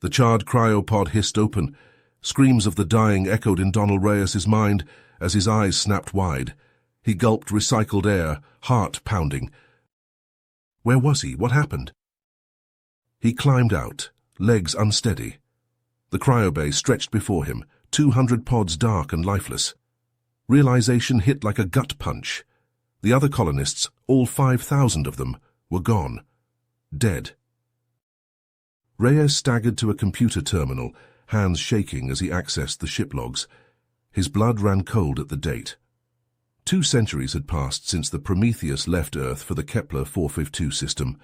The charred cryopod hissed open. Screams of the dying echoed in Donald Reyes's mind as his eyes snapped wide. He gulped recycled air, heart pounding. Where was he? What happened? He climbed out, legs unsteady. The cryobay stretched before him, 200 pods dark and lifeless. Realization hit like a gut punch. The other colonists, all 5,000 of them, were gone. Dead. Reyes staggered to a computer terminal, hands shaking as he accessed the ship logs. His blood ran cold at the date. 2 centuries had passed since the Prometheus left Earth for the Kepler 452 system.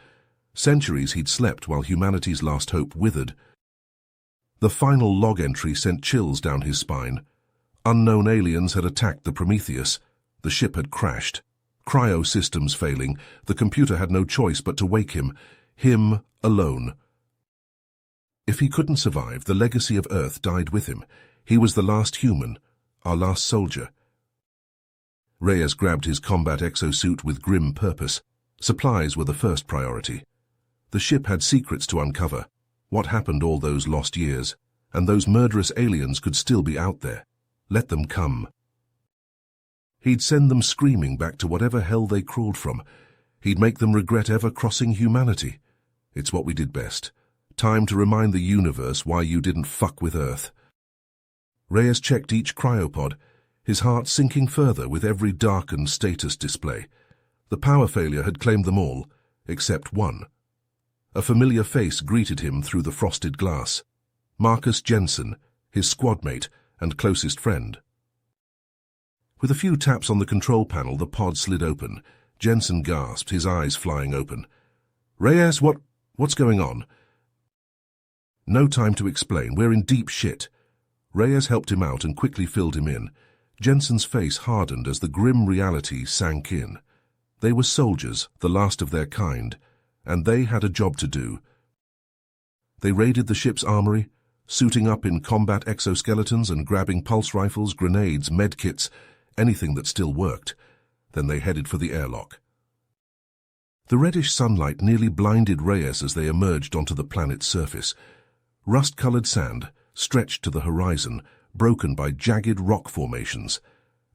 Centuries he'd slept while humanity's last hope withered. The final log entry sent chills down his spine. Unknown aliens had attacked the Prometheus. The ship had crashed. Cryo systems failing, the computer had no choice but to wake him alone. If he couldn't survive, the legacy of Earth died with him. He was the last human, our last soldier. Reyes grabbed his combat exosuit with grim purpose. Supplies were the first priority. The ship had secrets to uncover. What happened all those lost years? And those murderous aliens could still be out there. Let them come. He'd send them screaming back to whatever hell they crawled from. He'd make them regret ever crossing humanity. It's what we did best. Time to remind the universe why you didn't fuck with Earth. Reyes checked each cryopod, his heart sinking further with every darkened status display. The power failure had claimed them all, except one. A familiar face greeted him through the frosted glass. Marcus Jensen, his squadmate and closest friend. With a few taps on the control panel, the pod slid open. Jensen gasped, his eyes flying open. Reyes, what's going on? No time to explain. We're in deep shit. Reyes helped him out and quickly filled him in. Jensen's face hardened as the grim reality sank in. They were soldiers, the last of their kind, and they had a job to do. They raided the ship's armory, suiting up in combat exoskeletons and grabbing pulse rifles, grenades, medkits, anything that still worked. Then they headed for the airlock. The reddish sunlight nearly blinded Reyes as they emerged onto the planet's surface. Rust-colored sand stretched to the horizon, broken by jagged rock formations.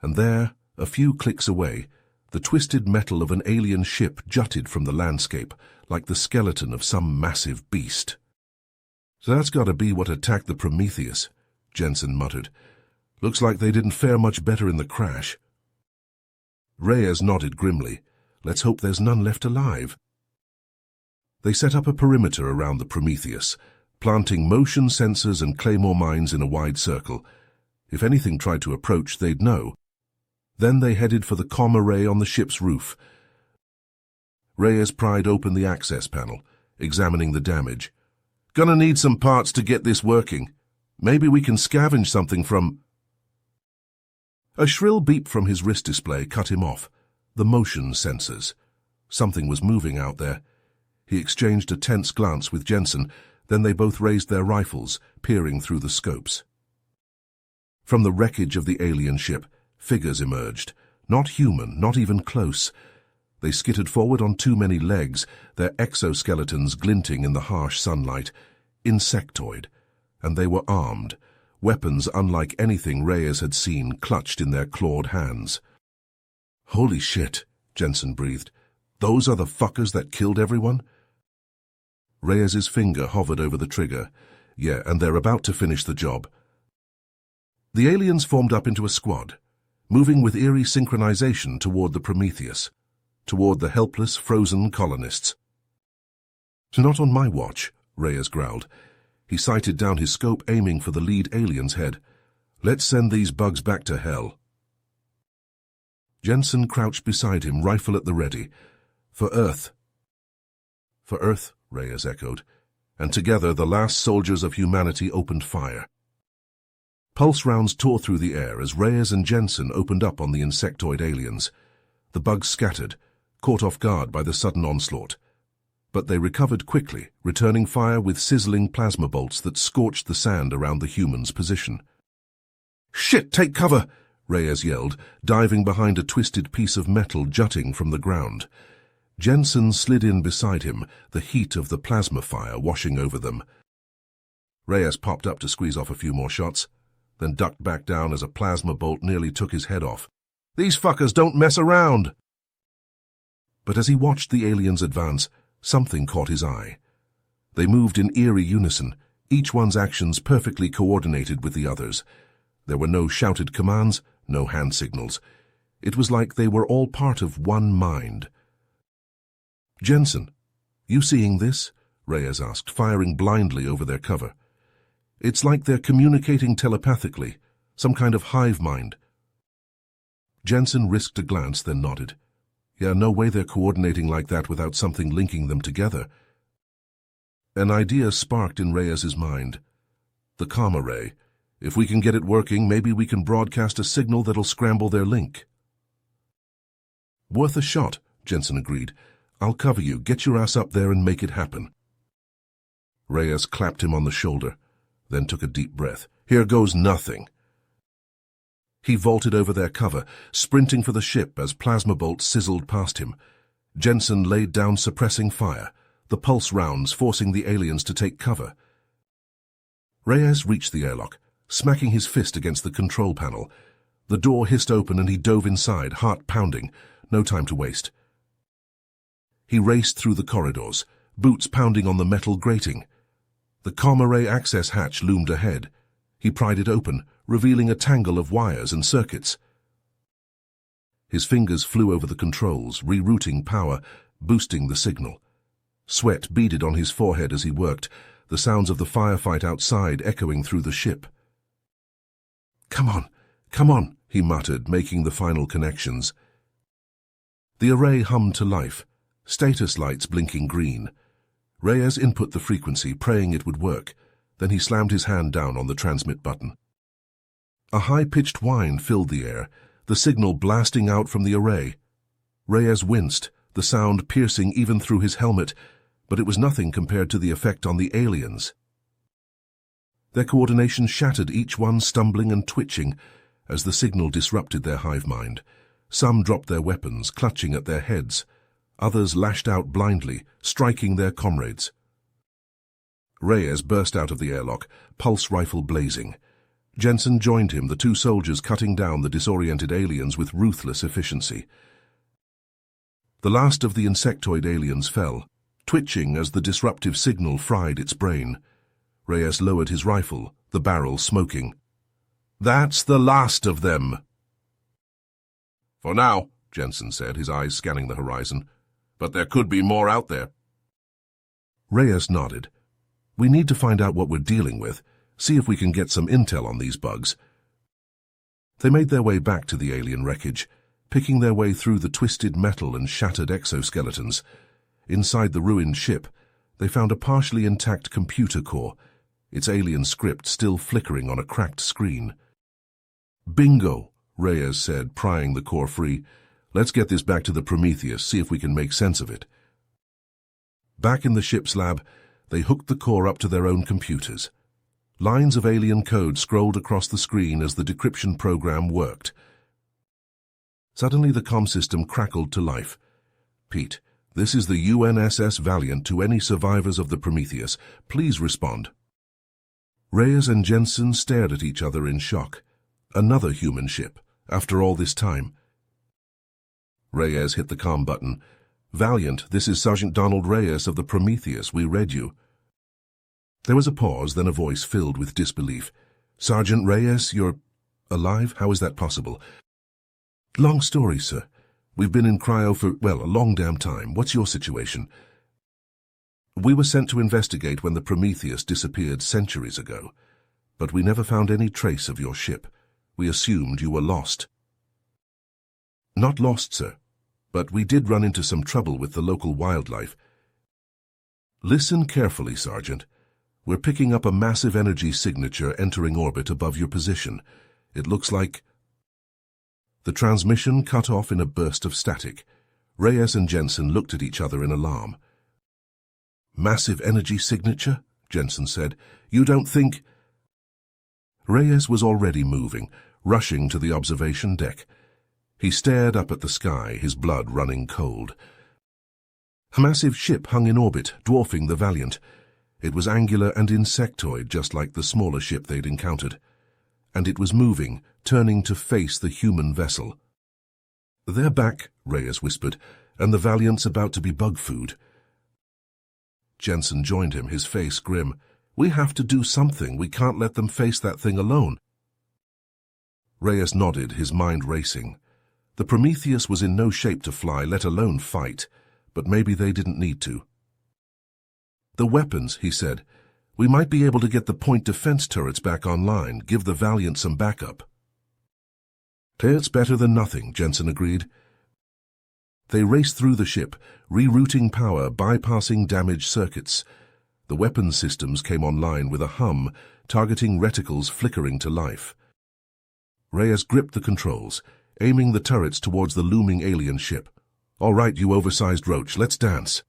And there, a few clicks away, the twisted metal of an alien ship jutted from the landscape, like the skeleton of some massive beast. So that's got to be what attacked the Prometheus, Jensen muttered. Looks like they didn't fare much better in the crash. Reyes nodded grimly. Let's hope there's none left alive. They set up a perimeter around the Prometheus, planting motion sensors and claymore mines in a wide circle. If anything tried to approach, they'd know. Then they headed for the comm array on the ship's roof. Reyes pried open the access panel, examining the damage. Gonna need some parts to get this working. Maybe we can scavenge something from... A shrill beep from his wrist display cut him off. The motion sensors. Something was moving out there. He exchanged a tense glance with Jensen, then they both raised their rifles, peering through the scopes. From the wreckage of the alien ship, figures emerged. Not human, not even close. They skittered forward on too many legs, their exoskeletons glinting in the harsh sunlight. Insectoid. And they were armed. Weapons unlike anything Reyes had seen clutched in their clawed hands. Holy shit, Jensen breathed. Those are the fuckers that killed everyone? Reyes's finger hovered over the trigger. Yeah, and they're about to finish the job. The aliens formed up into a squad, moving with eerie synchronization toward the Prometheus, toward the helpless, frozen colonists. Not on my watch, Reyes growled. He sighted down his scope, aiming for the lead alien's head. Let's send these bugs back to hell. Jensen crouched beside him, rifle at the ready. For Earth. For Earth, Reyes echoed, and together the last soldiers of humanity opened fire. Pulse rounds tore through the air as Reyes and Jensen opened up on the insectoid aliens. The bugs scattered, caught off guard by the sudden onslaught. But they recovered quickly, returning fire with sizzling plasma bolts that scorched the sand around the human's position. Shit, take cover! Reyes yelled, diving behind a twisted piece of metal jutting from the ground. Jensen slid in beside him, the heat of the plasma fire washing over them. Reyes popped up to squeeze off a few more shots, then ducked back down as a plasma bolt nearly took his head off. "These fuckers don't mess around!" But as he watched the aliens advance, something caught his eye. They moved in eerie unison, each one's actions perfectly coordinated with the others. There were no shouted commands, no hand signals. It was like they were all part of one mind. "Jensen, you seeing this?" Reyes asked, firing blindly over their cover. "It's like they're communicating telepathically, some kind of hive mind." Jensen risked a glance, then nodded. "Yeah, no way they're coordinating like that without something linking them together." An idea sparked in Reyes's mind. The Karma Ray. If we can get it working, maybe we can broadcast a signal that'll scramble their link. "Worth a shot," Jensen agreed. "I'll cover you. Get your ass up there and make it happen." Reyes clapped him on the shoulder, then took a deep breath. "Here goes nothing." He vaulted over their cover, sprinting for the ship as plasma bolts sizzled past him. Jensen laid down suppressing fire, the pulse rounds forcing the aliens to take cover. Reyes reached the airlock, smacking his fist against the control panel. The door hissed open and he dove inside, heart pounding. No time to waste. He raced through the corridors, boots pounding on the metal grating. The Karma Ray access hatch loomed ahead. He pried it open, revealing a tangle of wires and circuits. His fingers flew over the controls, rerouting power, boosting the signal. Sweat beaded on his forehead as he worked, the sounds of the firefight outside echoing through the ship. Come on, he muttered, making the final connections. The array hummed to life, status lights blinking green. Reyes input the frequency, praying it would work. Then he slammed his hand down on the transmit button. A high-pitched whine filled the air, the signal blasting out from the array. Reyes winced, the sound piercing even through his helmet, but it was nothing compared to the effect on the aliens. Their coordination shattered, each one stumbling and twitching as the signal disrupted their hive mind. Some dropped their weapons, clutching at their heads. Others lashed out blindly, striking their comrades. Reyes burst out of the airlock, pulse rifle blazing. Jensen joined him, the two soldiers cutting down the disoriented aliens with ruthless efficiency. The last of the insectoid aliens fell, twitching as the disruptive signal fried its brain. Reyes lowered his rifle, the barrel smoking. "That's the last of them." "For now," Jensen said, his eyes scanning the horizon. "But there could be more out there." Reyes nodded. "We need to find out what we're dealing with, see if we can get some intel on these bugs." They made their way back to the alien wreckage, picking their way through the twisted metal and shattered exoskeletons. Inside the ruined ship, they found a partially intact computer core, its alien script still flickering on a cracked screen. "Bingo," Reyes said, prying the core free. "Let's get this back to the Prometheus, see if we can make sense of it." Back in the ship's lab, they hooked the core up to their own computers. Lines of alien code scrolled across the screen as the decryption program worked. Suddenly the comm system crackled to life. "Pete, this is the UNSS Valiant to any survivors of the Prometheus. Please respond." Reyes and Jensen stared at each other in shock. Another human ship, after all this time. Reyes hit the comm button. "Valiant, this is Sergeant Donald Reyes of the Prometheus. We read you." There was a pause, then a voice filled with disbelief. "Sergeant Reyes, you're alive? How is that possible?" "Long story, sir. We've been in Cryo for, a long damn time. What's your situation?" "We were sent to investigate when the Prometheus disappeared centuries ago, but we never found any trace of your ship. We assumed you were lost." "Not lost, sir, but we did run into some trouble with the local wildlife." "Listen carefully, Sergeant. We're picking up a massive energy signature entering orbit above your position. It looks like—" The transmission cut off in a burst of static. Reyes and Jensen looked at each other in alarm. "Massive energy signature?" Jensen said. "You don't think—" Reyes was already moving, rushing to the observation deck. He stared up at the sky, his blood running cold. A massive ship hung in orbit, dwarfing the Valiant. It was angular and insectoid, just like the smaller ship they'd encountered. And it was moving, turning to face the human vessel. "They're back," Reyes whispered, "and the Valiant's about to be bug food." Jensen joined him, his face grim. "We have to do something. We can't let them face that thing alone." Reyes nodded, his mind racing. The Prometheus was in no shape to fly, let alone fight, but maybe they didn't need to. "The weapons," he said. "We might be able to get the point defense turrets back online, give the Valiant some backup." "It's better than nothing," Jensen agreed. They raced through the ship, rerouting power, bypassing damaged circuits. The weapons systems came online with a hum, targeting reticles flickering to life. Reyes gripped the controls, aiming the turrets towards the looming alien ship. "All right, you oversized roach, let's dance."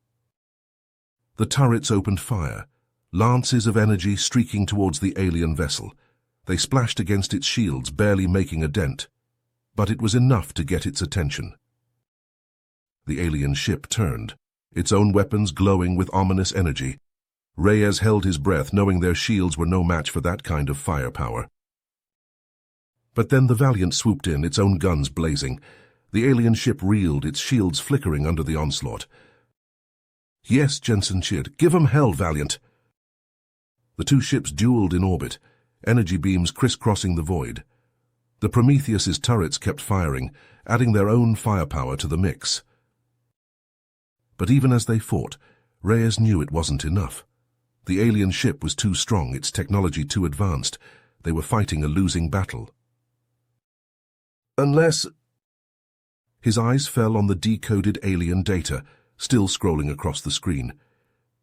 The turrets opened fire, lances of energy streaking towards the alien vessel. They splashed against its shields, barely making a dent. But it was enough to get its attention. The alien ship turned, its own weapons glowing with ominous energy. Reyes held his breath, knowing their shields were no match for that kind of firepower. But then the Valiant swooped in, its own guns blazing. The alien ship reeled, its shields flickering under the onslaught. "Yes," Jensen cheered. "Give 'em hell, Valiant." The two ships dueled in orbit, energy beams crisscrossing the void. The Prometheus's turrets kept firing, adding their own firepower to the mix. But even as they fought, Reyes knew it wasn't enough. The alien ship was too strong, its technology too advanced. They were fighting a losing battle. Unless... His eyes fell on the decoded alien data, still scrolling across the screen.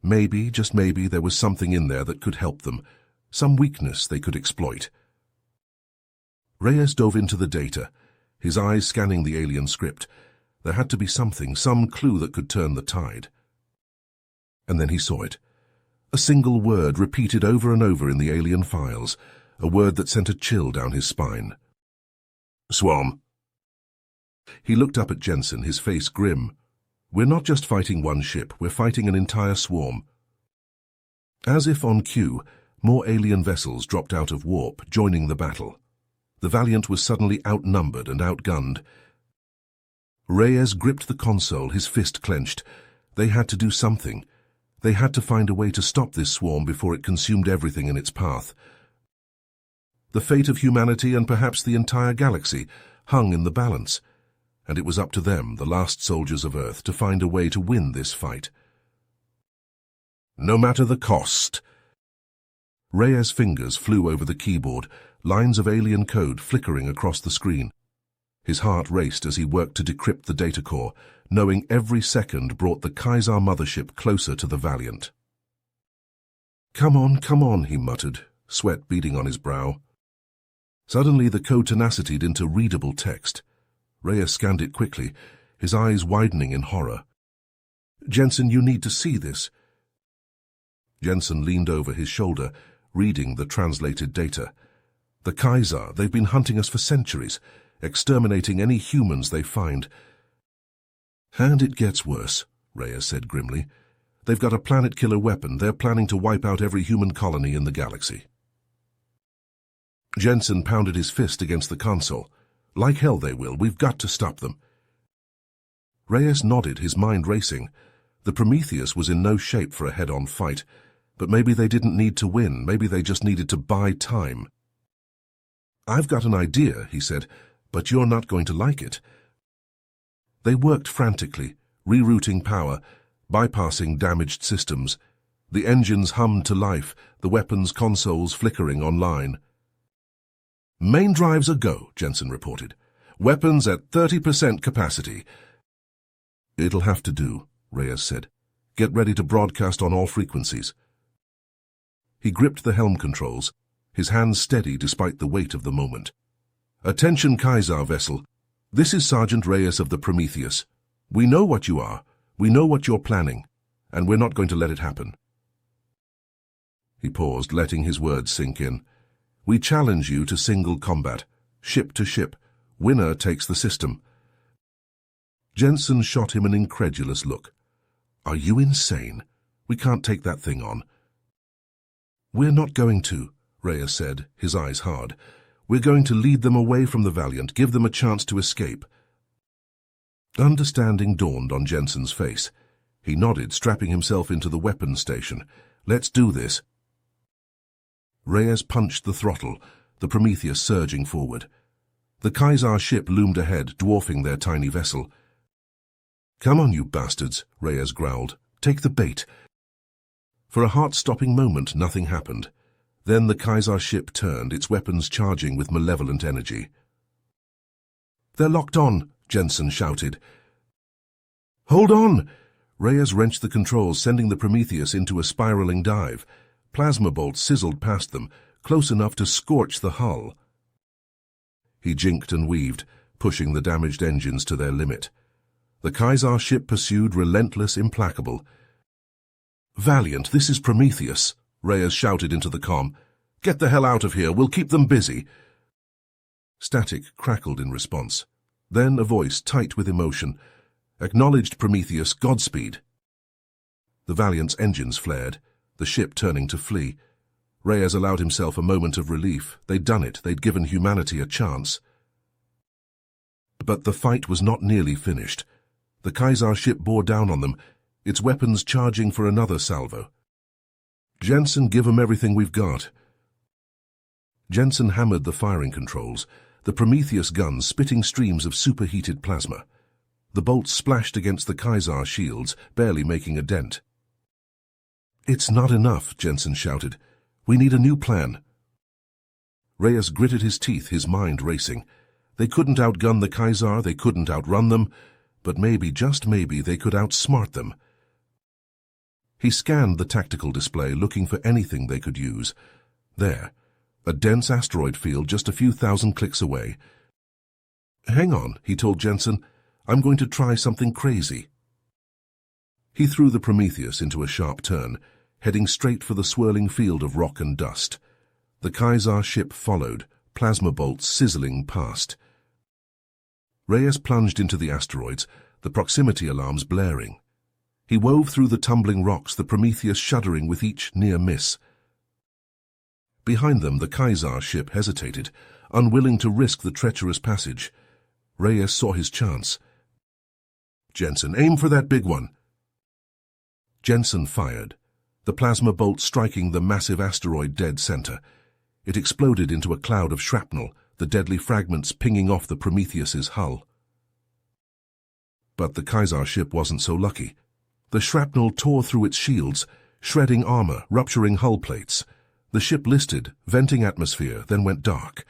Maybe, just maybe, there was something in there that could help them, some weakness they could exploit. Reyes dove into the data, his eyes scanning the alien script. There had to be something, some clue that could turn the tide. And then he saw it. A single word repeated over and over in the alien files, a word that sent a chill down his spine. "Swarm." He looked up at Jensen, his face grim. "We're not just fighting one ship, we're fighting an entire swarm." As if on cue, more alien vessels dropped out of warp, joining the battle. The Valiant was suddenly outnumbered and outgunned. Reyes gripped the console, his fist clenched. They had to do something. They had to find a way to stop this swarm before it consumed everything in its path. The fate of humanity and perhaps the entire galaxy hung in the balance, and it was up to them, the last soldiers of Earth, to find a way to win this fight. No matter the cost. Reyes' fingers flew over the keyboard, lines of alien code flickering across the screen. His heart raced as he worked to decrypt the data core, knowing every second brought the Kaiser mothership closer to the Valiant. Come on," he muttered, sweat beading on his brow. Suddenly the code tenacitied into readable text. Reyes scanned it quickly, his eyes widening in horror. "Jensen, you need to see this." Jensen leaned over his shoulder, reading the translated data. "The Kaiser, they've been hunting us for centuries, exterminating any humans they find." "And it gets worse," Reyes said grimly. "They've got a planet-killer weapon. They're planning to wipe out every human colony in the galaxy." Jensen pounded his fist against the console. "Like hell they will. We've got to stop them." Reyes nodded, his mind racing. The Prometheus was in no shape for a head-on fight, but maybe they didn't need to win. Maybe they just needed to buy time. "I've got an idea," he said, "but you're not going to like it." They worked frantically, rerouting power, bypassing damaged systems. The engines hummed to life, the weapons consoles flickering online. "Main drives a go," Jensen reported. "Weapons at 30% capacity." "It'll have to do," Reyes said. "Get ready to broadcast on all frequencies." He gripped the helm controls, his hands steady despite the weight of the moment. "Attention, Kaiser vessel. This is Sergeant Reyes of the Prometheus. We know what you are. We know what you're planning, and we're not going to let it happen." He paused, letting his words sink in. "We challenge you to single combat, ship to ship. Winner takes the system." Jensen shot him an incredulous look. "Are you insane? We can't take that thing on." "We're not going to," Reyes said, his eyes hard. "We're going to lead them away from the Valiant, give them a chance to escape." Understanding dawned on Jensen's face. He nodded, strapping himself into the weapons station. "Let's do this." Reyes punched the throttle, the Prometheus surging forward. The Kaiser ship loomed ahead, dwarfing their tiny vessel. "Come on, you bastards," Reyes growled. "Take the bait." For a heart-stopping moment, nothing happened. Then the Kaiser ship turned, its weapons charging with malevolent energy. "They're locked on," Jensen shouted. "Hold on!" Reyes wrenched the controls, sending the Prometheus into a spiraling dive. Plasma bolts sizzled past them, close enough to scorch the hull. He jinked and weaved, pushing the damaged engines to their limit. The Kaiser ship pursued, relentless, implacable. "Valiant, this is Prometheus," Reyes shouted into the comm. "Get the hell out of here, we'll keep them busy." Static crackled in response. Then a voice, tight with emotion. "Acknowledged, Prometheus, Godspeed." The Valiant's engines flared, the ship turning to flee. Reyes allowed himself a moment of relief. They'd done it, they'd given humanity a chance. But the fight was not nearly finished. The Kaiser ship bore down on them, its weapons charging for another salvo. "Jensen, give 'em everything we've got." Jensen hammered the firing controls, the Prometheus guns spitting streams of superheated plasma. The bolts splashed against the Kaiser shields, barely making a dent. "It's not enough," Jensen shouted. "We need a new plan." Reyes gritted his teeth, his mind racing. They couldn't outgun the Kaiser, they couldn't outrun them, but maybe, just maybe, they could outsmart them. He scanned the tactical display, looking for anything they could use. There, a dense asteroid field just a few thousand clicks away. "Hang on," he told Jensen. "I'm going to try something crazy." He threw the Prometheus into a sharp turn, heading straight for the swirling field of rock and dust. The Kaiser ship followed, plasma bolts sizzling past. Reyes plunged into the asteroids, the proximity alarms blaring. He wove through the tumbling rocks, the Prometheus shuddering with each near miss. Behind them, the Kaiser ship hesitated, unwilling to risk the treacherous passage. Reyes saw his chance. "Jensen, aim for that big one." Jensen fired, the plasma bolt striking the massive asteroid dead center. It exploded into a cloud of shrapnel, the deadly fragments pinging off the Prometheus's hull. But the Kaiser ship wasn't so lucky. The shrapnel tore through its shields, shredding armor, rupturing hull plates. The ship listed, venting atmosphere, then went dark.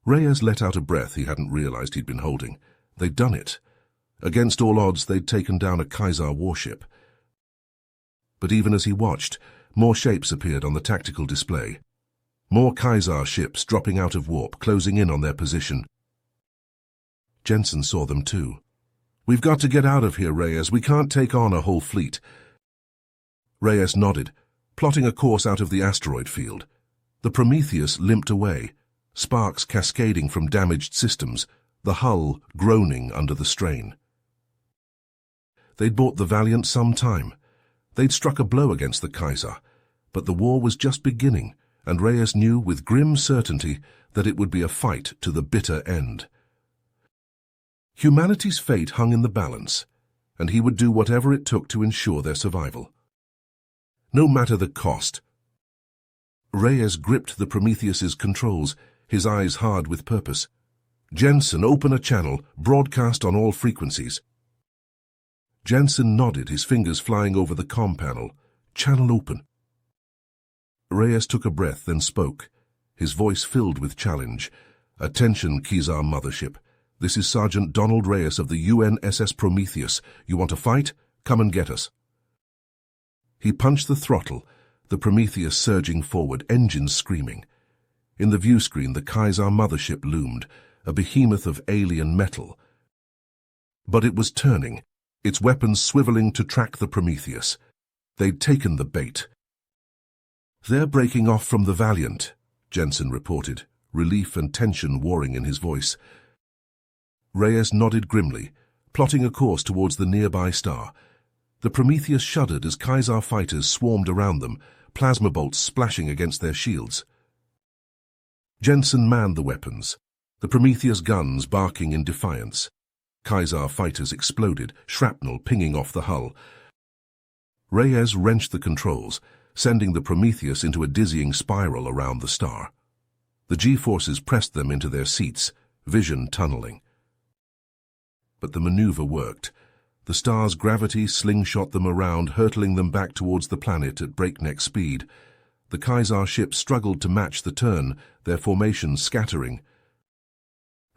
Reyes let out a breath he hadn't realized he'd been holding. They'd done it. Against all odds, they'd taken down a Kaiser warship. But even as he watched, more shapes appeared on the tactical display. More Kaiser ships dropping out of warp, closing in on their position. Jensen saw them too. "We've got to get out of here, Reyes. We can't take on a whole fleet." Reyes nodded, plotting a course out of the asteroid field. The Prometheus limped away, sparks cascading from damaged systems, the hull groaning under the strain. They'd bought the Valiant some time. They'd struck a blow against the Kaiser, but the war was just beginning, and Reyes knew with grim certainty that it would be a fight to the bitter end. Humanity's fate hung in the balance, and he would do whatever it took to ensure their survival. No matter the cost. Reyes gripped the Prometheus's controls, his eyes hard with purpose. "Jensen, open a channel, broadcast on all frequencies." Jensen nodded, his fingers flying over the comm panel. "Channel open." Reyes took a breath, then spoke, his voice filled with challenge. "Attention, Kaiser Mothership. This is Sergeant Donald Reyes of the UNSS Prometheus. You want to fight? Come and get us." He punched the throttle, the Prometheus surging forward, engines screaming. In the view screen, the Kaiser Mothership loomed, a behemoth of alien metal. But it was turning, its weapons swiveling to track the Prometheus. They'd taken the bait. "They're breaking off from the Valiant," Jensen reported, relief and tension warring in his voice. Reyes nodded grimly, plotting a course towards the nearby star. The Prometheus shuddered as Kaiser fighters swarmed around them, plasma bolts splashing against their shields. Jensen manned the weapons, the Prometheus guns barking in defiance. Kaiser fighters exploded, shrapnel pinging off the hull. Reyes wrenched the controls, sending the Prometheus into a dizzying spiral around the star. The G-forces pressed them into their seats, vision tunneling. But the maneuver worked. The star's gravity slingshot them around, hurtling them back towards the planet at breakneck speed. The Kaiser ship struggled to match the turn, their formation scattering.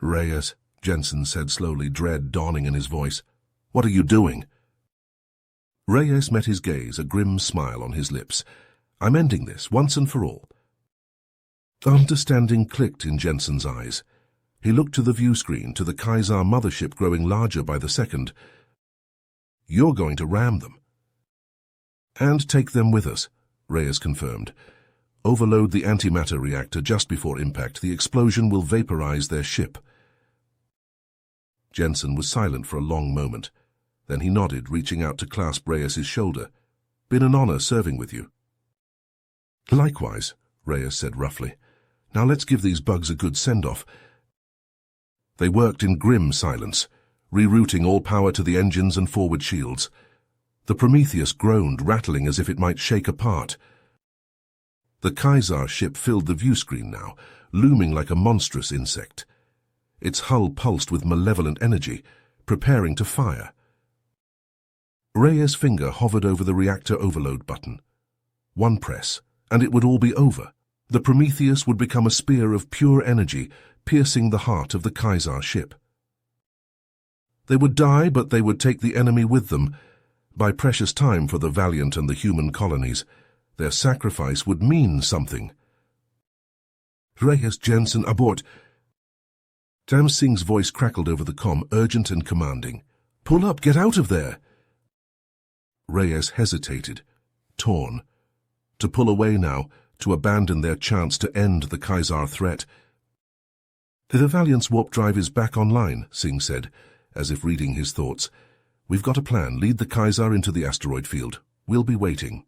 "Reyes," Jensen said slowly, dread dawning in his voice. "What are you doing?" Reyes met his gaze, a grim smile on his lips. "I'm ending this, once and for all." Understanding clicked in Jensen's eyes. He looked to the view screen, to the Kaiser mothership growing larger by the second. "You're going to ram them." "And take them with us," Reyes confirmed. "Overload the antimatter reactor just before impact. The explosion will vaporize their ship." Jensen was silent for a long moment. Then he nodded, reaching out to clasp Reyes's shoulder. "Been an honor serving with you." "Likewise," Reyes said roughly. "Now let's give these bugs a good send-off." They worked in grim silence, rerouting all power to the engines and forward shields. The Prometheus groaned, rattling as if it might shake apart. The Kaiser ship filled the view screen now, looming like a monstrous insect. Its hull pulsed with malevolent energy, preparing to fire. Reyes' finger hovered over the reactor overload button. One press, and it would all be over. The Prometheus would become a spear of pure energy, piercing the heart of the Kaiser ship. They would die, but they would take the enemy with them. By precious time for the Valiant and the human colonies, their sacrifice would mean something. "Reyes, Jensen, abort!" Tam Singh's voice crackled over the comm, urgent and commanding. "Pull up, get out of there!" Reyes hesitated, torn. To pull away now, to abandon their chance to end the Kaiser threat. "The Valiant's warp drive is back online," Singh said, as if reading his thoughts. "We've got a plan. Lead the Kaiser into the asteroid field. We'll be waiting."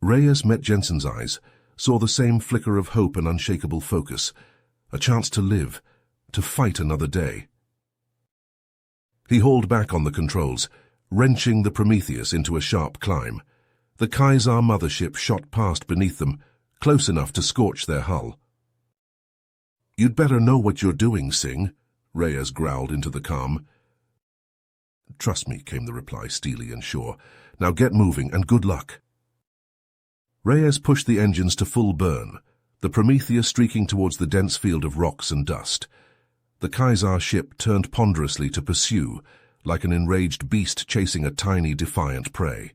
Reyes met Jensen's eyes, saw the same flicker of hope and unshakable focus. A chance to live, to fight another day. He hauled back on the controls, wrenching the Prometheus into a sharp climb. The Kaiser mothership shot past beneath them, close enough to scorch their hull. "You'd better know what you're doing, Singh," Reyes growled into the calm. "Trust me," came the reply, steely and sure. "Now get moving, and good luck." Reyes pushed the engines to full burn, the Prometheus streaking towards the dense field of rocks and dust. The Kaiser ship turned ponderously to pursue, like an enraged beast chasing a tiny, defiant prey.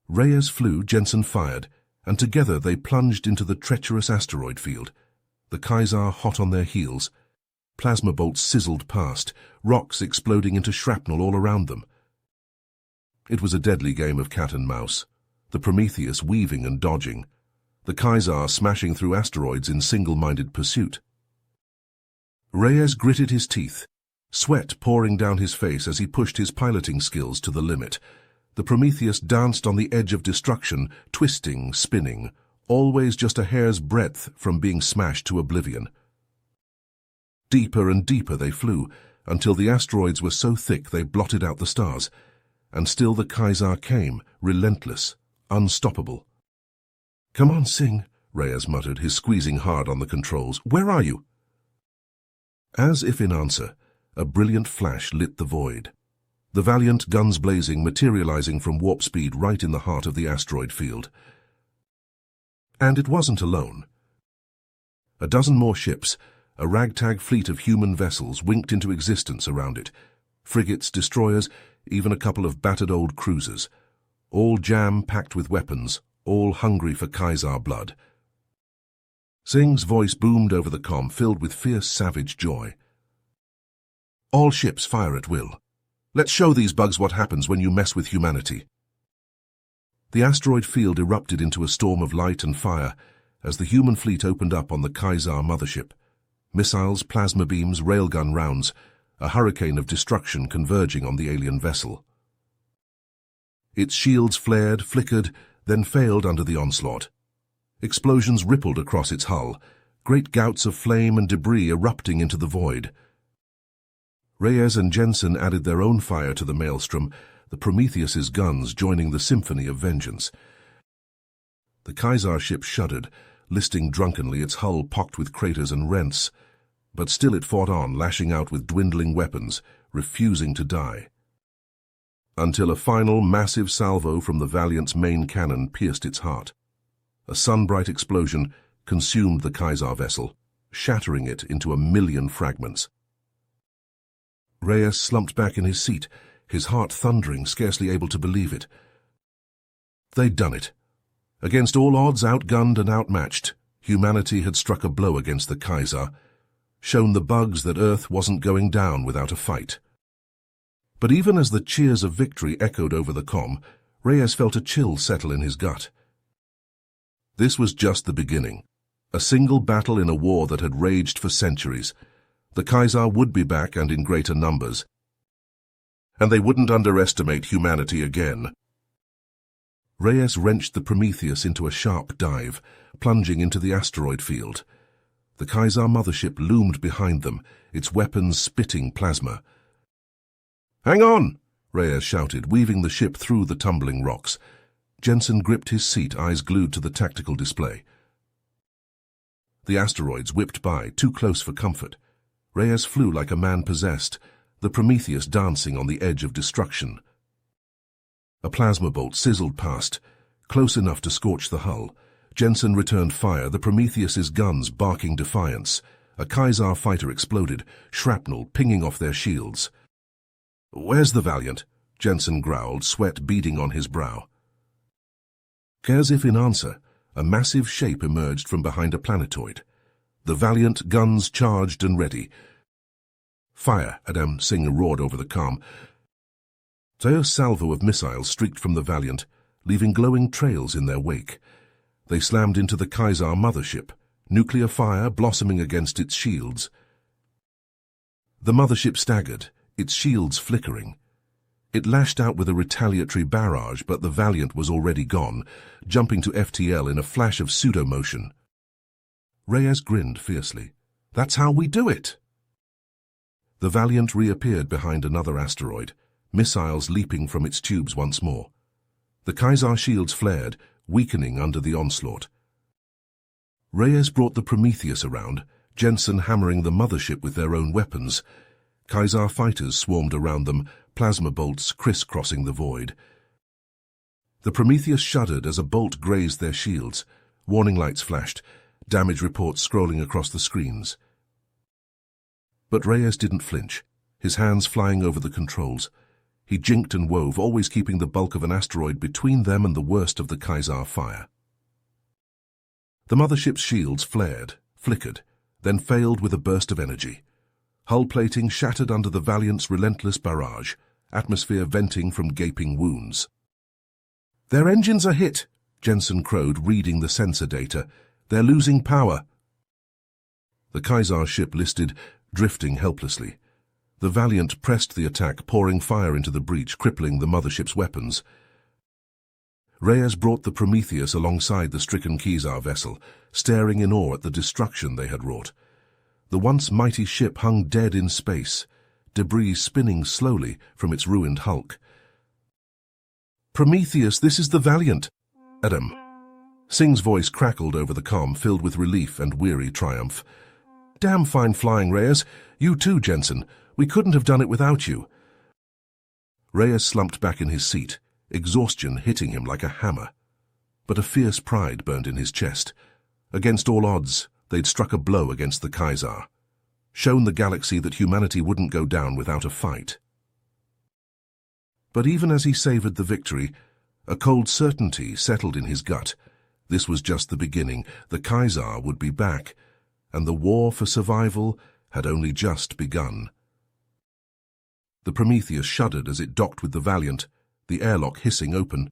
Reyes flew, Jensen fired, and together they plunged into the treacherous asteroid field, the Kaiser hot on their heels. Plasma bolts sizzled past, rocks exploding into shrapnel all around them. It was a deadly game of cat and mouse, the Prometheus weaving and dodging, the Kaiser smashing through asteroids in single-minded pursuit. Reyes gritted his teeth, sweat pouring down his face as he pushed his piloting skills to the limit. The Prometheus danced on the edge of destruction, twisting, spinning, always just a hair's breadth from being smashed to oblivion. Deeper and deeper they flew, until the asteroids were so thick they blotted out the stars. And still the Kaiser came, relentless, unstoppable. "Come on, Singh," Reyes muttered, his squeezing hard on the controls. "Where are you?" As if in answer, a brilliant flash lit the void. The Valiant, guns blazing, materializing from warp speed right in the heart of the asteroid field. And it wasn't alone. A dozen more ships, a ragtag fleet of human vessels, winked into existence around it. Frigates, destroyers, even a couple of battered old cruisers. All jam-packed with weapons, all hungry for Kaiser blood. Singh's voice boomed over the comm, filled with fierce, savage joy. "All ships fire at will. Let's show these bugs what happens when you mess with humanity." The asteroid field erupted into a storm of light and fire as the human fleet opened up on the Kaiser mothership. Missiles, plasma beams, railgun rounds, a hurricane of destruction converging on the alien vessel. Its shields flared, flickered, then failed under the onslaught. Explosions rippled across its hull, great gouts of flame and debris erupting into the void. Reyes and Jensen added their own fire to the maelstrom, the Prometheus's guns joining the symphony of vengeance. The Kaiser ship shuddered, listing drunkenly, its hull pocked with craters and rents. But still it fought on, lashing out with dwindling weapons, refusing to die. Until a final massive salvo from the Valiant's main cannon pierced its heart. A sun-bright explosion consumed the Kaiser vessel, shattering it into 1,000,000 fragments. Reyes slumped back in his seat, his heart thundering, scarcely able to believe it. They'd done it. Against all odds, outgunned and outmatched, humanity had struck a blow against the Kaiser, shown the bugs that Earth wasn't going down without a fight. But even as the cheers of victory echoed over the comm, Reyes felt a chill settle in his gut. This was just the beginning. A single battle in a war that had raged for centuries. The Kaiser would be back and in greater numbers. And they wouldn't underestimate humanity again. Reyes wrenched the Prometheus into a sharp dive, plunging into the asteroid field. The Kaiser mothership loomed behind them, its weapons spitting plasma. "Hang on!" Reyes shouted, weaving the ship through the tumbling rocks. Jensen gripped his seat, eyes glued to the tactical display. The asteroids whipped by, too close for comfort. Reyes flew like a man possessed, the Prometheus dancing on the edge of destruction. A plasma bolt sizzled past, close enough to scorch the hull. Jensen returned fire, the Prometheus's guns barking defiance. A Kaiser fighter exploded, shrapnel pinging off their shields. "Where's the Valiant?" Jensen growled, sweat beading on his brow. As if in answer, a massive shape emerged from behind a planetoid. The Valiant, guns charged and ready. "Fire!" Adam Singh roared over the comm. A salvo of missiles streaked from the Valiant, leaving glowing trails in their wake. They slammed into the Kaiser mothership, nuclear fire blossoming against its shields. The mothership staggered, its shields flickering. It lashed out with a retaliatory barrage, but the Valiant was already gone, jumping to FTL in a flash of pseudo-motion. Reyes grinned fiercely. "That's how we do it!" The Valiant reappeared behind another asteroid, missiles leaping from its tubes once more. The Kaiser shields flared, weakening under the onslaught. Reyes brought the Prometheus around, Jensen hammering the mothership with their own weapons. Kaiser fighters swarmed around them, plasma bolts crisscrossing the void. The Prometheus shuddered as a bolt grazed their shields. Warning lights flashed, damage reports scrolling across the screens. But Reyes didn't flinch, his hands flying over the controls. He jinked and wove, always keeping the bulk of an asteroid between them and the worst of the Kaiser fire. The mothership's shields flared, flickered, then failed with a burst of energy. Hull plating shattered under the Valiant's relentless barrage, atmosphere venting from gaping wounds. "Their engines are hit," Jensen crowed, reading the sensor data. "They're losing power." The Kaiser ship listed, drifting helplessly. The Valiant pressed the attack, pouring fire into the breach, crippling the mothership's weapons. Reyes brought the Prometheus alongside the stricken Kaiser vessel, staring in awe at the destruction they had wrought. The once mighty ship hung dead in space, debris spinning slowly from its ruined hulk. "Prometheus, this is the Valiant." Adam. Singh's voice crackled over the comm, filled with relief and weary triumph. "Damn fine flying, Reyes. You too, Jensen. We couldn't have done it without you." Reyes slumped back in his seat, exhaustion hitting him like a hammer. But a fierce pride burned in his chest. Against all odds, they'd struck a blow against the Kaiser, shown the galaxy that humanity wouldn't go down without a fight. But even as he savored the victory, a cold certainty settled in his gut. This was just the beginning. The Kaiser would be back, and the war for survival had only just begun. The Prometheus shuddered as it docked with the Valiant, the airlock hissing open.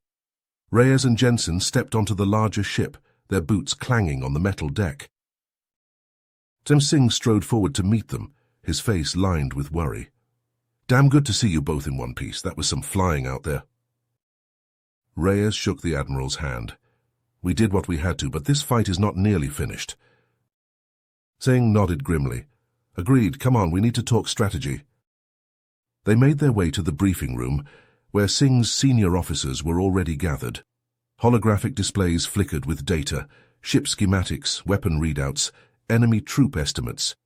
Reyes and Jensen stepped onto the larger ship, their boots clanging on the metal deck. Singh strode forward to meet them, his face lined with worry. "Damn good to see you both in one piece. That was some flying out there." Reyes shook the Admiral's hand. We did what we had to, but this fight is not nearly finished. Singh nodded grimly. Agreed, come on, we need to talk strategy. They made their way to the briefing room, where Singh's senior officers were already gathered. Holographic displays flickered with data, ship schematics, weapon readouts, enemy troop estimates.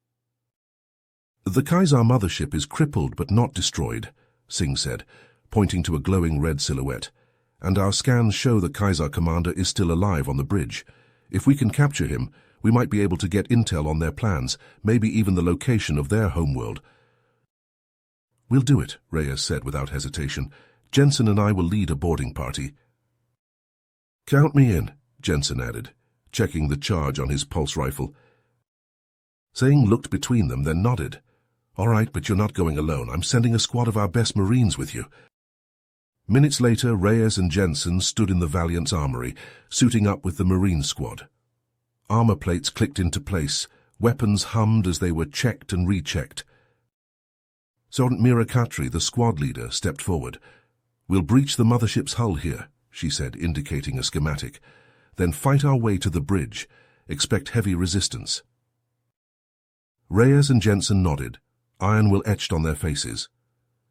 The Kaiser mothership is crippled but not destroyed, Singh said, pointing to a glowing red silhouette, and our scans show the Kaiser commander is still alive on the bridge. If we can capture him, we might be able to get intel on their plans, maybe even the location of their homeworld. We'll do it, Reyes said without hesitation. Jensen and I will lead a boarding party. Count me in, Jensen added, checking the charge on his pulse rifle. Singh looked between them, then nodded. All right, but you're not going alone. I'm sending a squad of our best Marines with you. Minutes later, Reyes and Jensen stood in the Valiant's armory, suiting up with the Marine squad. Armor plates clicked into place, weapons hummed as they were checked and rechecked. Sergeant Mira Khatri, the squad leader, stepped forward. We'll breach the mothership's hull here, she said, indicating a schematic. Then fight our way to the bridge. Expect heavy resistance. Reyes and Jensen nodded, iron will etched on their faces.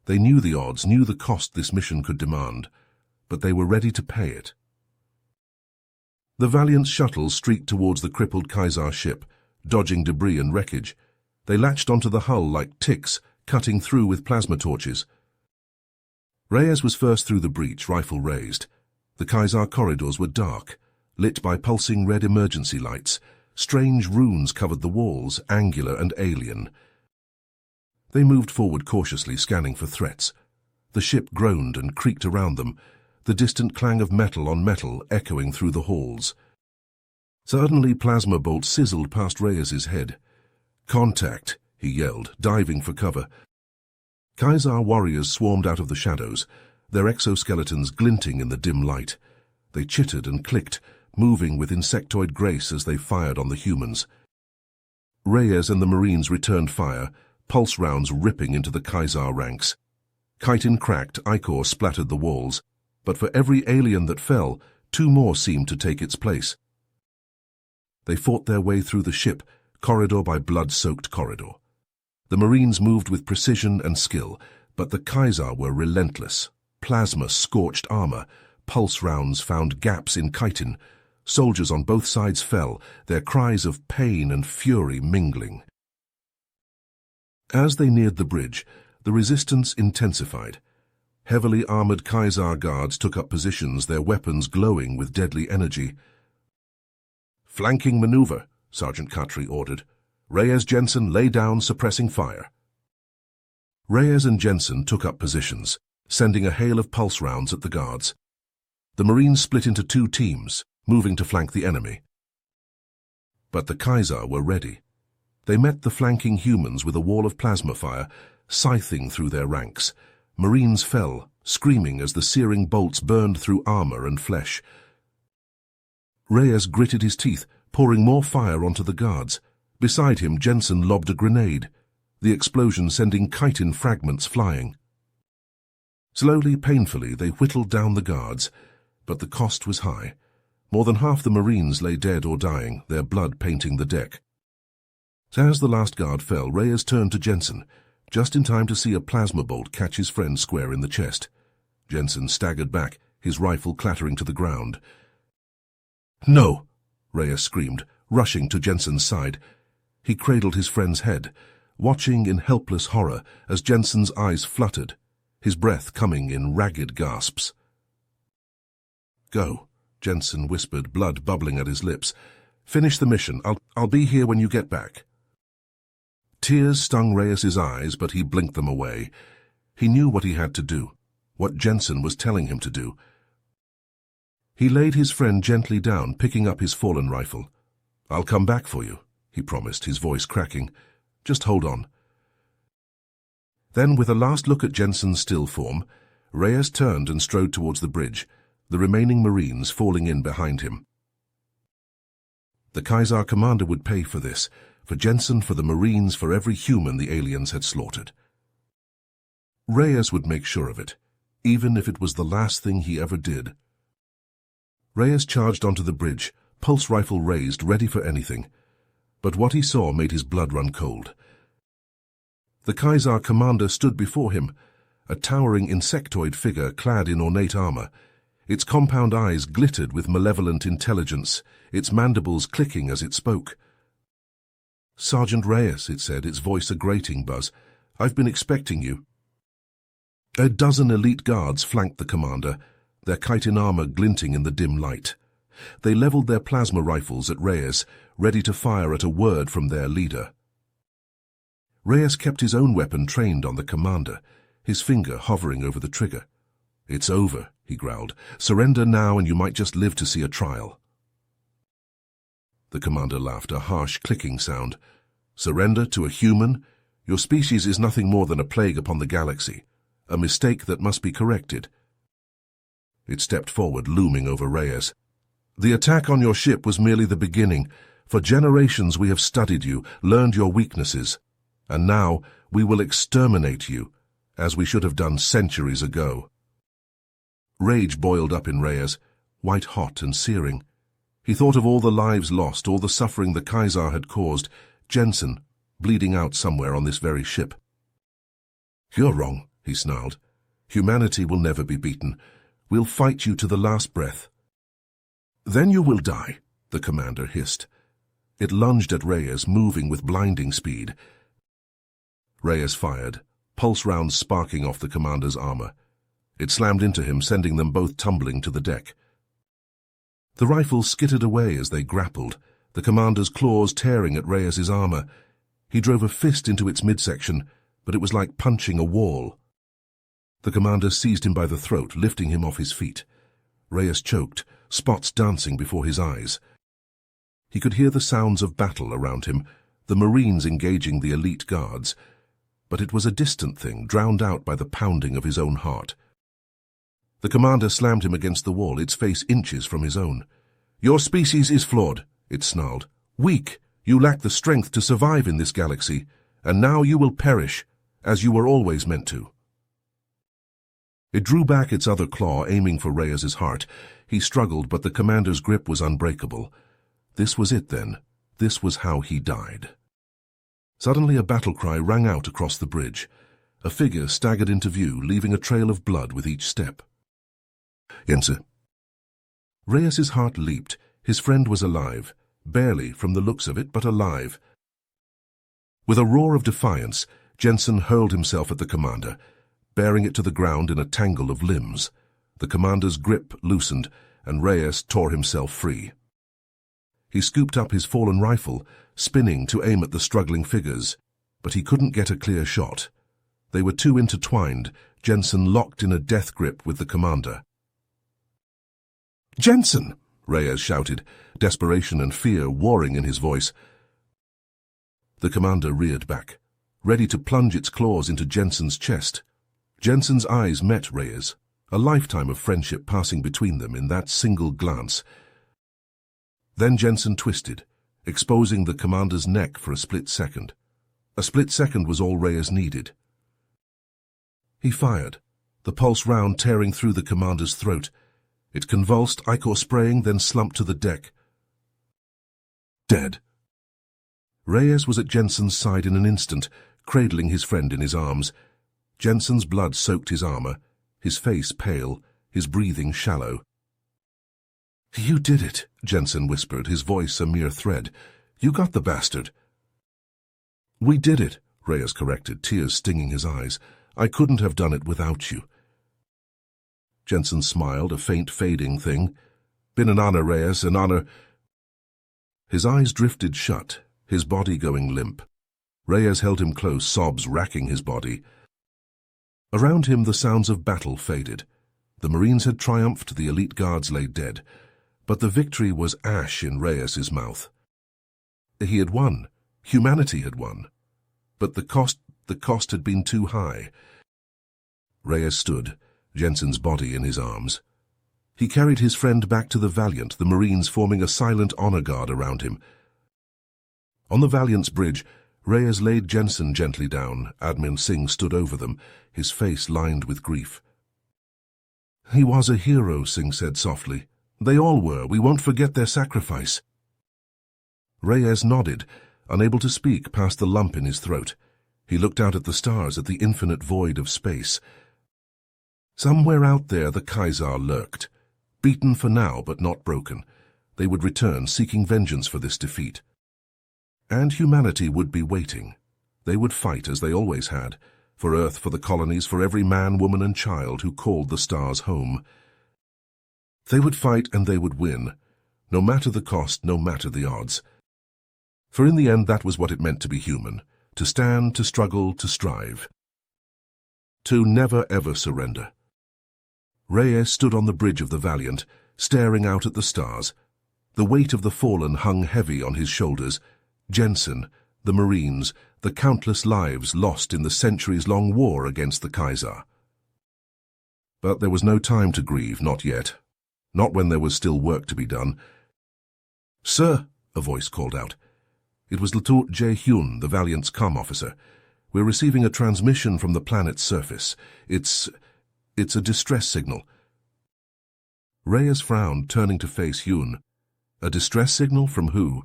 They knew the odds, knew the cost this mission could demand, but they were ready to pay it. The Valiant's shuttle streaked towards the crippled Kaiser ship, dodging debris and wreckage. They latched onto the hull like ticks, cutting through with plasma torches. Reyes was first through the breach, rifle raised. The Kaiser corridors were dark, lit by pulsing red emergency lights. Strange runes covered the walls, angular and alien. They moved forward cautiously, scanning for threats. The ship groaned and creaked around them, the distant clang of metal on metal echoing through the halls. Suddenly, plasma bolts sizzled past Reyes's head. Contact, he yelled, diving for cover. Kaiser warriors swarmed out of the shadows, their exoskeletons glinting in the dim light. They chittered and clicked, moving with insectoid grace as they fired on the humans. Reyes and the Marines returned fire, pulse rounds ripping into the Kaiser ranks. Chitin cracked, ichor splattered the walls, but for every alien that fell, 2 more seemed to take its place. They fought their way through the ship, corridor by blood-soaked corridor. The Marines moved with precision and skill, but the Kaiser were relentless. Plasma scorched armor, pulse rounds found gaps in chitin. Soldiers on both sides fell, their cries of pain and fury mingling. As they neared the bridge, the resistance intensified. Heavily armored Kaiser guards took up positions, their weapons glowing with deadly energy. Flanking maneuver, Sergeant Khatri ordered. Reyes, Jensen, lay down, suppressing fire. Reyes and Jensen took up positions, sending a hail of pulse rounds at the guards. The Marines split into 2 teams, moving to flank the enemy. But the Kaiser were ready. They met the flanking humans with a wall of plasma fire, scything through their ranks. Marines fell, screaming as the searing bolts burned through armor and flesh. Reyes gritted his teeth, pouring more fire onto the guards. Beside him, Jensen lobbed a grenade, the explosion sending chitin fragments flying. Slowly, painfully, they whittled down the guards, but the cost was high. More than half the Marines lay dead or dying, their blood painting the deck. As the last guard fell, Reyes turned to Jensen, just in time to see a plasma bolt catch his friend square in the chest. Jensen staggered back, his rifle clattering to the ground. "No!" Reyes screamed, rushing to Jensen's side. He cradled his friend's head, watching in helpless horror as Jensen's eyes fluttered, his breath coming in ragged gasps. "Go," Jensen whispered, blood bubbling at his lips. "Finish the mission. I'll be here when you get back." Tears stung Reyes's eyes, but he blinked them away. He knew what he had to do, what Jensen was telling him to do. He laid his friend gently down, picking up his fallen rifle. "I'll come back for you," he promised, his voice cracking. "Just hold on." Then, with a last look at Jensen's still form, Reyes turned and strode towards the bridge, the remaining Marines falling in behind him. The Kaiser commander would pay for this, for Jensen, for the Marines, for every human the aliens had slaughtered. Reyes would make sure of it, even if it was the last thing he ever did. Reyes charged onto the bridge, pulse rifle raised, ready for anything. But what he saw made his blood run cold. The Kaiser commander stood before him, a towering insectoid figure clad in ornate armor. Its compound eyes glittered with malevolent intelligence, its mandibles clicking as it spoke. "Sergeant Reyes," it said, its voice a grating buzz. "I've been expecting you." A dozen elite guards flanked the commander, their chitin armor glinting in the dim light. They leveled their plasma rifles at Reyes, ready to fire at a word from their leader. Reyes kept his own weapon trained on the commander, his finger hovering over the trigger. "It's over," he growled. "Surrender now and you might just live to see a trial." The commander laughed, a harsh clicking sound. "Surrender to a human? Your species is nothing more than a plague upon the galaxy, a mistake that must be corrected." It stepped forward, looming over Reyes. "The attack on your ship was merely the beginning. For generations we have studied you, learned your weaknesses, and now we will exterminate you, as we should have done centuries ago." Rage boiled up in Reyes, white-hot and searing. He thought of all the lives lost, all the suffering the Kaiser had caused, Jensen, bleeding out somewhere on this very ship. "You're wrong," he snarled. "Humanity will never be beaten. We'll fight you to the last breath." "Then you will die," the commander hissed. It lunged at Reyes, moving with blinding speed. Reyes fired, pulse rounds sparking off the commander's armor. It slammed into him, sending them both tumbling to the deck. The rifles skittered away as they grappled, the commander's claws tearing at Reyes's armor. He drove a fist into its midsection, but it was like punching a wall. The commander seized him by the throat, lifting him off his feet. Reyes choked, spots dancing before his eyes. He could hear the sounds of battle around him, the Marines engaging the elite guards, but it was a distant thing, drowned out by the pounding of his own heart. The commander slammed him against the wall, its face inches from his own. "Your species is flawed," it snarled. "Weak. You lack the strength to survive in this galaxy, and now you will perish, as you were always meant to." It drew back its other claw, aiming for Reyes's heart. He struggled, but the commander's grip was unbreakable. This was it, then. This was how he died. Suddenly a battle cry rang out across the bridge. A figure staggered into view, leaving a trail of blood with each step. "Jensen." Reyes's heart leaped. His friend was alive. Barely, from the looks of it, but alive. With a roar of defiance, Jensen hurled himself at the commander, bearing it to the ground in a tangle of limbs. The commander's grip loosened, and Reyes tore himself free. He scooped up his fallen rifle, spinning to aim at the struggling figures, but he couldn't get a clear shot. They were too intertwined, Jensen locked in a death grip with the commander. "Jensen!" Reyes shouted, desperation and fear warring in his voice. The commander reared back, ready to plunge its claws into Jensen's chest. Jensen's eyes met Reyes, a lifetime of friendship passing between them in that single glance. Then Jensen twisted, exposing the commander's neck for a split second. A split second was all Reyes needed. He fired, the pulse round tearing through the commander's throat. It convulsed, ichor spraying, then slumped to the deck. Dead. Reyes was at Jensen's side in an instant, cradling his friend in his arms. Jensen's blood soaked his armor, his face pale, his breathing shallow. "You did it," Jensen whispered, his voice a mere thread. "You got the bastard." "We did it," Reyes corrected, tears stinging his eyes. "I couldn't have done it without you." Jensen smiled, a faint fading thing. "Been an honor, Reyes, an honor." His eyes drifted shut, his body going limp. Reyes held him close, sobs racking his body. Around him the sounds of battle faded. The Marines had triumphed, the elite guards lay dead. But the victory was ash in Reyes's mouth. He had won. Humanity had won. But the cost had been too high. Reyes stood, Jensen's body in his arms. He carried his friend back to the Valiant, the Marines forming a silent honor guard around him. On the Valiant's bridge, Reyes laid Jensen gently down. Admin Singh stood over them, his face lined with grief. "He was a hero," Singh said softly. They all were. We won't forget their sacrifice. Reyes nodded, unable to speak past the lump in his throat. He looked out at the stars, at the infinite void of space. Somewhere out there the Kaiser lurked. Beaten for now, but not broken. They would return, seeking vengeance for this defeat. And humanity would be waiting. They would fight, as they always had, for Earth, for the colonies, for every man, woman, and child who called the stars home. They would fight and they would win, no matter the cost, no matter the odds. For in the end that was what it meant to be human, to stand, to struggle, to strive. To never ever surrender. Reyes stood on the bridge of the Valiant, staring out at the stars. The weight of the fallen hung heavy on his shoulders. Jensen, the Marines, the countless lives lost in the centuries-long war against the Kaiser. But there was no time to grieve, not yet. Not when there was still work to be done. "Sir," a voice called out. It was Lieutenant Jae-hyun, the Valiant's comm officer. "We're receiving a transmission from the planet's surface. It's a distress signal." Reyes frowned, turning to face Hyun. A distress signal from who?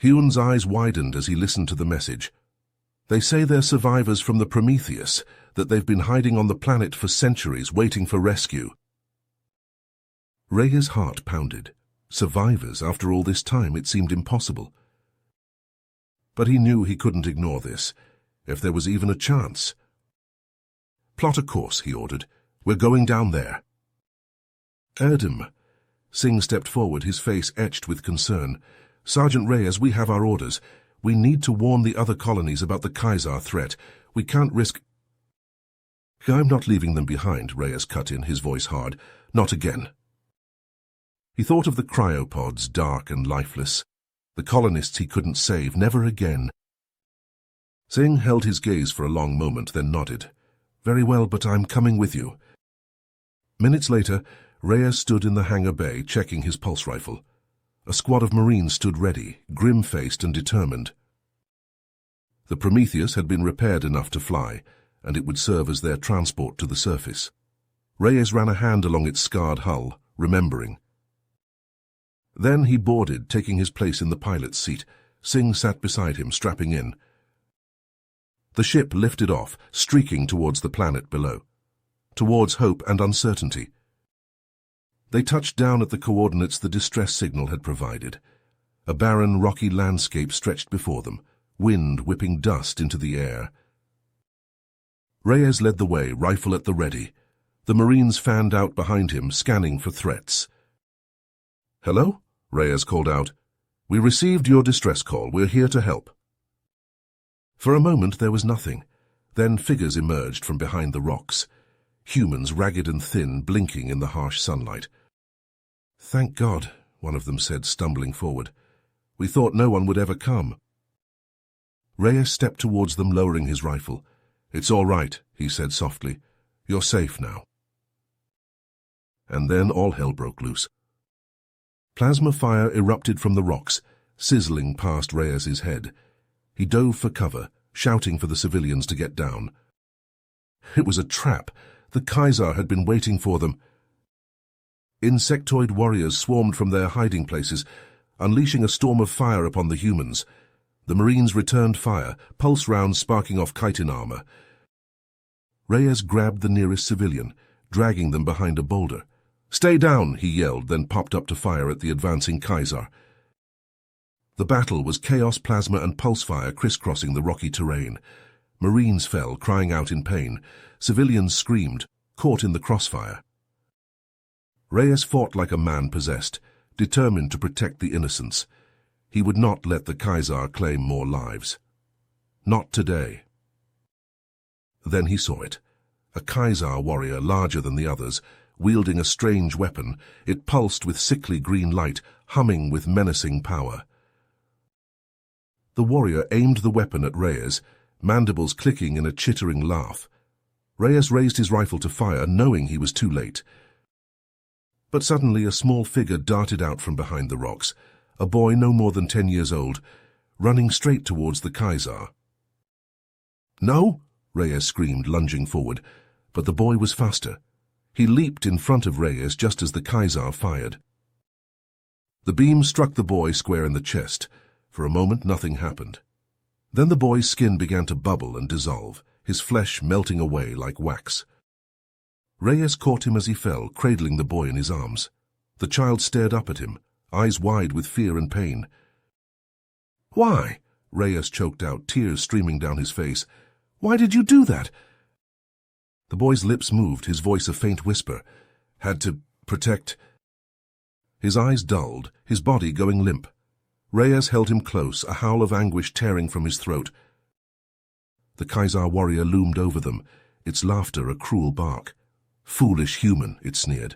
Hyun's eyes widened as he listened to the message. "They say they're survivors from the Prometheus, that they've been hiding on the planet for centuries, waiting for rescue." Reyes' heart pounded. Survivors, after all this time, it seemed impossible. But he knew he couldn't ignore this, if there was even a chance. "Plot a course," he ordered. "We're going down there." "Erdem." Singh stepped forward, his face etched with concern. "Sergeant Reyes, we have our orders. We need to warn the other colonies about the Kaiser threat. We can't risk—" "I'm not leaving them behind," Reyes cut in, his voice hard. "Not again." He thought of the cryopods, dark and lifeless. The colonists he couldn't save, never again. Singh held his gaze for a long moment, then nodded. "Very well, but I'm coming with you." Minutes later, Reyes stood in the hangar bay, checking his pulse rifle. A squad of Marines stood ready, grim-faced and determined. The Prometheus had been repaired enough to fly, and it would serve as their transport to the surface. Reyes ran a hand along its scarred hull, remembering. Then he boarded, taking his place in the pilot's seat. Singh sat beside him, strapping in. The ship lifted off, streaking towards the planet below. Towards hope and uncertainty. They touched down at the coordinates the distress signal had provided. A barren, rocky landscape stretched before them, wind whipping dust into the air. Reyes led the way, rifle at the ready. The Marines fanned out behind him, scanning for threats. "Hello?" Reyes called out. "We received your distress call. We're here to help." For a moment there was nothing. Then figures emerged from behind the rocks. Humans, ragged and thin, blinking in the harsh sunlight. "Thank God," one of them said, stumbling forward. "We thought no one would ever come." Reyes stepped towards them, lowering his rifle. "It's all right," he said softly. "You're safe now." And then all hell broke loose. Plasma fire erupted from the rocks, sizzling past Reyes's head. He dove for cover, shouting for the civilians to get down. It was a trap. The Kaiser had been waiting for them. Insectoid warriors swarmed from their hiding places, unleashing a storm of fire upon the humans. The Marines returned fire, pulse rounds sparking off chitin armor. Reyes grabbed the nearest civilian, dragging them behind a boulder. "Stay down," he yelled, then popped up to fire at the advancing Kaiser. The battle was chaos plasma and pulse fire crisscrossing the rocky terrain. Marines fell, crying out in pain. Civilians screamed, caught in the crossfire. Reyes fought like a man possessed, determined to protect the innocents. He would not let the Kaiser claim more lives. Not today. Then he saw it. A Kaiser warrior larger than the others, wielding a strange weapon. It pulsed with sickly green light, humming with menacing power. The warrior aimed the weapon at Reyes, mandibles clicking in a chittering laugh. Reyes raised his rifle to fire, knowing he was too late. But suddenly a small figure darted out from behind the rocks, a boy no more than 10 years old, running straight towards the Kaiser. "No!" Reyes screamed, lunging forward, but the boy was faster. He leaped in front of Reyes just as the Kaiser fired. The beam struck the boy square in the chest. For a moment, nothing happened. Then the boy's skin began to bubble and dissolve, his flesh melting away like wax. Reyes caught him as he fell, cradling the boy in his arms. The child stared up at him, eyes wide with fear and pain. "Why?" Reyes choked out, tears streaming down his face. "Why did you do that?" The boy's lips moved, his voice a faint whisper. "Had to protect." His eyes dulled, his body going limp. Reyes held him close, a howl of anguish tearing from his throat. The Kaiser warrior loomed over them, its laughter a cruel bark. "Foolish human," it sneered.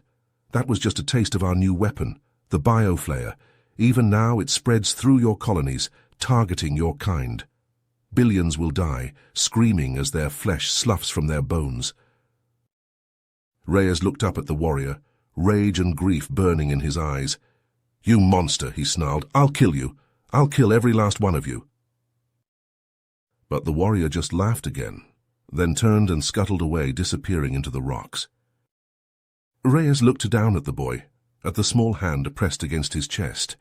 "That was just a taste of our new weapon, the bioflayer. Even now it spreads through your colonies, targeting your kind. Billions will die, screaming as their flesh sloughs from their bones." Reyes looked up at the warrior, rage and grief burning in his eyes. "You monster," he snarled. "I'll kill you. I'll kill every last one of you." But the warrior just laughed again, then turned and scuttled away, disappearing into the rocks. Reyes looked down at the boy, at the small hand pressed against his chest.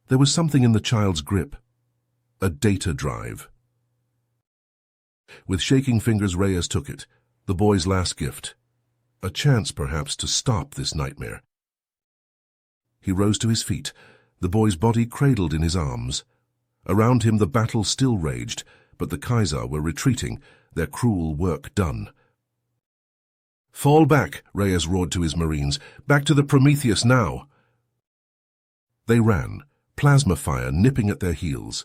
There was something in the child's grip. A data drive. With shaking fingers, Reyes took it, the boy's last gift. A chance, perhaps, to stop this nightmare. He rose to his feet, the boy's body cradled in his arms. Around him the battle still raged, but the Kaiser were retreating, their cruel work done. "Fall back," Reyes roared to his marines. "Back to the Prometheus now." They ran, plasma fire nipping at their heels.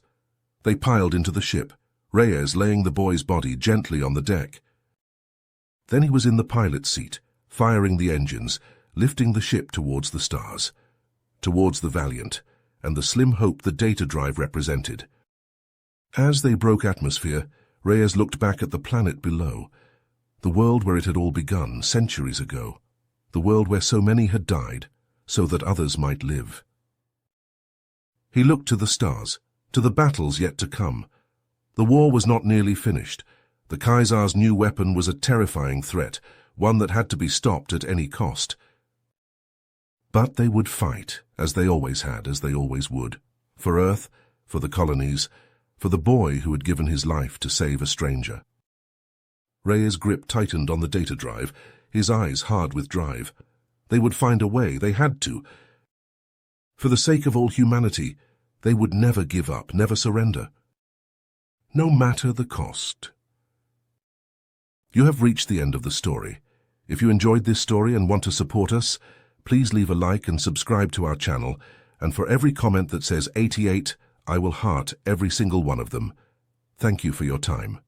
They piled into the ship, Reyes laying the boy's body gently on the deck. Then he was in the pilot's seat, firing the engines, lifting the ship towards the stars, towards the Valiant, and the slim hope the data drive represented. As they broke atmosphere, Reyes looked back at the planet below, the world where it had all begun centuries ago, the world where so many had died, so that others might live. He looked to the stars, to the battles yet to come. The war was not nearly finished. The Kaiser's new weapon was a terrifying threat, one that had to be stopped at any cost. But they would fight, as they always had, as they always would, for Earth, for the colonies, for the boy who had given his life to save a stranger. Reyes' grip tightened on the data drive, his eyes hard with drive. They would find a way, they had to. For the sake of all humanity, they would never give up, never surrender. No matter the cost. You have reached the end of the story. If you enjoyed this story and want to support us, please leave a like and subscribe to our channel, and for every comment that says 88, I will heart every single one of them. Thank you for your time.